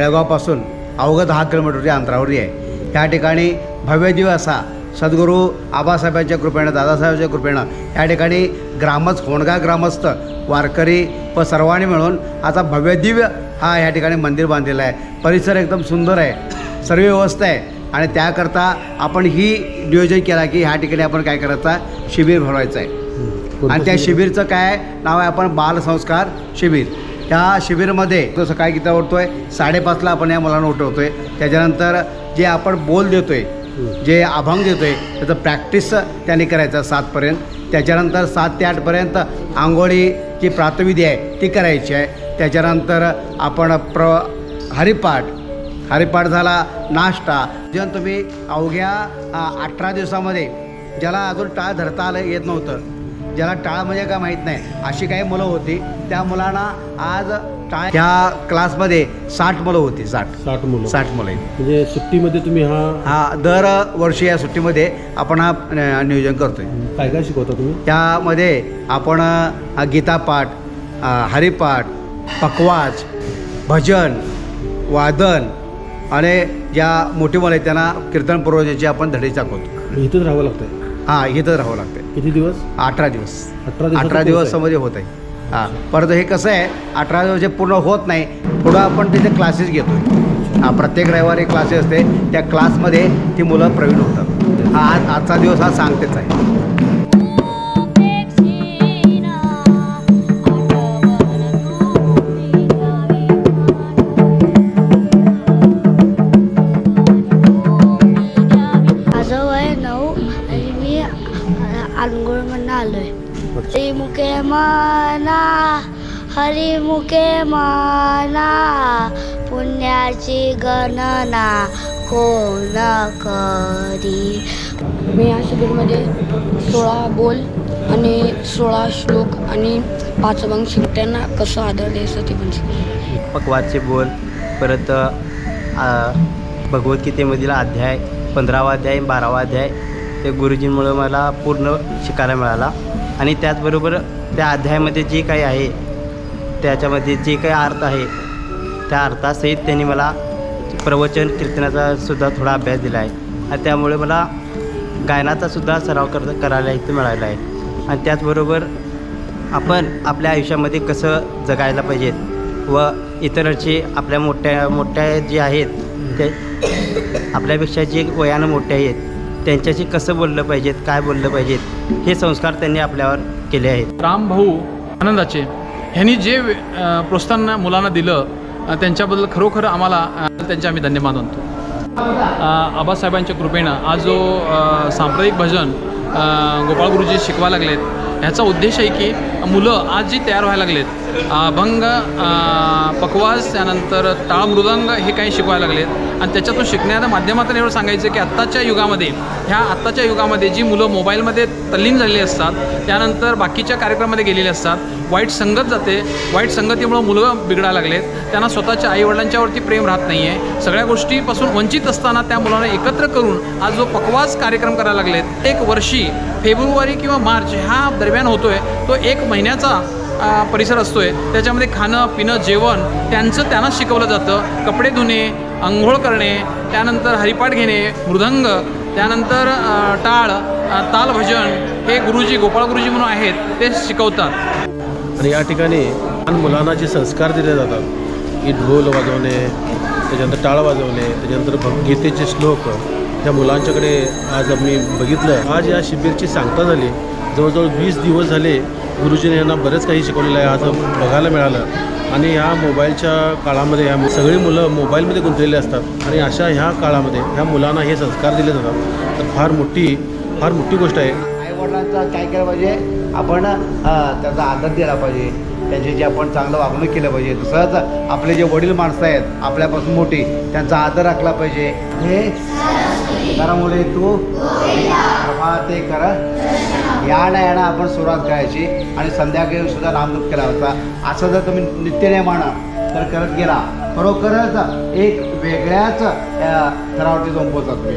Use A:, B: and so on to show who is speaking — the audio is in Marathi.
A: बेळगावपासून अवघं 10 किलोमीटरच्या अंतरावरती आहे. त्या ठिकाणी भव्यदिव्य असा सद्गुरू आबासाहेबांच्या कृपेनं, दादासाहेबांच्या कृपेनं या ठिकाणी होणगा ग्रामस्थ, वारकरी व सर्वांनी मिळून आता भव्यदिव्य हा या ठिकाणी मंदिर बांधलेलं आहे. परिसर एकदम सुंदर आहे, सर्व व्यवस्था आहे आणि त्याकरता आपण ही नियोजन केला की ह्या ठिकाणी आपण काय करायचं, शिबिर भरवायचं आहे. आणि त्या शिबिरचं काय नाव आहे, आपण बालसंस्कार शिबिर. त्या शिबिरमध्ये तो सकाळी किती उठतो आहे, 5:30ला आपण या मुलांना उठवतो आहे. त्याच्यानंतर जे आपण बोल देतो आहे, जे अभंग देतो आहे त्याचं प्रॅक्टिस त्यांनी करायचं 7पर्यंत. त्याच्यानंतर 7 ते 8पर्यंत आंघोळीची प्रातविधी आहे ती करायची आहे. त्याच्यानंतर आपण हरिपाठ झाला, नाश्ता. जेव्हा तुम्ही अवघ्या 18 दिवसामध्ये ज्याला अजून टाळ धरता आलं येत नव्हतं, ज्याला टाळ म्हणजे काय माहीत नाही, अशी काही मुलं होती, त्या मुलांना आज टाळ, त्या क्लासमध्ये 60 मुलं होती. 60 मुलं आहेत.
B: म्हणजे सुट्टीमध्ये तुम्ही
A: दरवर्षी या सुट्टीमध्ये आपण हा नियोजन करतो आहे.
B: काय काय शिकवता तुम्ही?
A: त्यामध्ये आपण गीतापाठ, हरिपाठ, पखवाज, भजन, वादन आणि ज्या मोठी मुलं आहेत त्यांना कीर्तन पुरवण्याची आपण धडे दाखवतो.
B: इथंच राहावं लागतं?
A: इथंच राहावं लागतं.
B: किती दिवस?
A: 18 दिवस.
B: 18
A: दिवसामध्ये होत आहे. परंतु हे कसं आहे, 18 दिवस जे पूर्ण होत नाही, पुढं आपण तिथे क्लासेस घेतो. प्रत्येक रविवारी क्लासेस असते, त्या क्लासमध्ये ती मुलं प्रवीण होतात. आजचा दिवस हा सांगतेच आहे.
C: आंघोळमधनं आलोय. हरिमुखे म्हणा, हरिमुखे म्हणा, पुण्याची गणना कोण करी.
D: मी या शिबिरमध्ये 16 बोल आणि 16 श्लोक आणि 5 अभंग शिकताना कसं आदर द्यायचं ते पण शिकतो.
E: पक्वाचे बोल, परत भगवद्गीतेमधील अध्याय 15वा अध्याय 12वा अध्याय ते गुरुजींमुळं मला पूर्ण शिकायला मिळाला. आणि त्याचबरोबर त्या अध्यायामध्ये जे काही आहे, त्याच्यामध्ये जे काही अर्थ आहे, त्या अर्थासहित त्यांनी मला प्रवचन कीर्तनाचा सुद्धा थोडा अभ्यास दिला आहे. आणि त्यामुळे मला गायनाचा सुद्धा सराव करायला इथं मिळाला आहे. आणि त्याचबरोबर आपण आपल्या आयुष्यामध्ये कसं जगायला पाहिजेत व इतरांची आपल्या मोठ्या जे आहेत ते आपल्यापेक्षा जे वयानं मोठे आहेत त्यांच्याशी कसं बोललं पाहिजेत, काय बोललं पाहिजेत, हे संस्कार त्यांनी आपल्यावर केले आहेत.
F: राम भाऊ आनंदाचे ह्यांनी जे प्रोत्साहन मुलांना दिलं त्यांच्याबद्दल खरोखर आम्हाला त्यांचे आम्ही धन्यवाद मानतो. आबासाहेबांच्या कृपेनं आज जो सांप्रदायिक भजन गोपाळ गुरुजी शिकवायला लागलेत, ह्याचा उद्देश आहे की मुलं आज जी तयार व्हायला लागलेत, अभंग, पखवाज, त्यानंतर टाळ, मृदंग हे काही शिकवायला लागलेत. आणि त्याच्यातून शिकण्याच्या माध्यमातून एवढं सांगायचं की आत्ताच्या युगामध्ये जी मुलं मोबाईलमध्ये तल्लीन झालेली असतात, त्यानंतर बाकीच्या कार्यक्रमामध्ये गेलेले असतात, वाईट संगत जाते, वाईट संगतीमुळं मुलं बिघडायला लागलेत, त्यांना स्वतःच्या आईवडिलांच्यावरती प्रेम राहत नाही आहे. सगळ्या गोष्टीपासून वंचित असताना त्या मुलांना एकत्र करून आज जो पखवाज कार्यक्रम करायला लागलेत, 1 वर्षी फेब्रुवारी किंवा मार्च ह्या दरम्यान होतो आहे, तो 1 महिन्याचा परिसर असतो आहे. त्याच्यामध्ये खाणं पिणं जेवण त्यांना शिकवलं जातं. कपडे धुणे, अंघोळ करणे, त्यानंतर हरिपाठ घेणे, मृदंग, त्यानंतर टाळ, ताल भजन हे गुरुजी, गोपाळ गुरुजी म्हणून आहेत, ते शिकवतात.
B: आणि या ठिकाणी लहान मुलांना जे संस्कार दिले जातात, की ढोल वाजवणे, त्याच्यानंतर टाळ वाजवणे, त्याच्यानंतर भगवद्गीतेचे श्लोक, त्या मुलांच्याकडे आज आम्ही बघितलं. आज या शिबिरची सांगता झाली. जवळजवळ 20 दिवस झाले गुरुजीने यांना बरंच काही शिकवलेलं आहे, आज बघायला मिळालं. आणि ह्या मोबाईलच्या काळामध्ये ह्या सगळी मुलं मोबाईलमध्ये गुंतलेले असतात आणि अशा ह्या काळामध्ये ह्या मुलांना हे संस्कार दिले जातात, तर फार मोठी गोष्ट आहे.
A: आईवडिलांचा काय केलं पाहिजे, आपण त्याचा आदर दिला पाहिजे, त्यांच्याशी आपण चांगलं वागणूक केलं पाहिजे. तसंच आपले जे वडील माणसं आहेत आपल्यापासून मोठी, त्यांचा आदर राखला पाहिजे. हे करामुळे तू ते कर यानं आपण सुरुवात करायची आणि संध्याकाळी सुद्धा नामजप केला होता. असं जर तुम्ही नित्यनेमानं तर करत गेला, खरोखरच एक वेगळ्याच थरावरती जाऊन पोहोचता तुम्ही.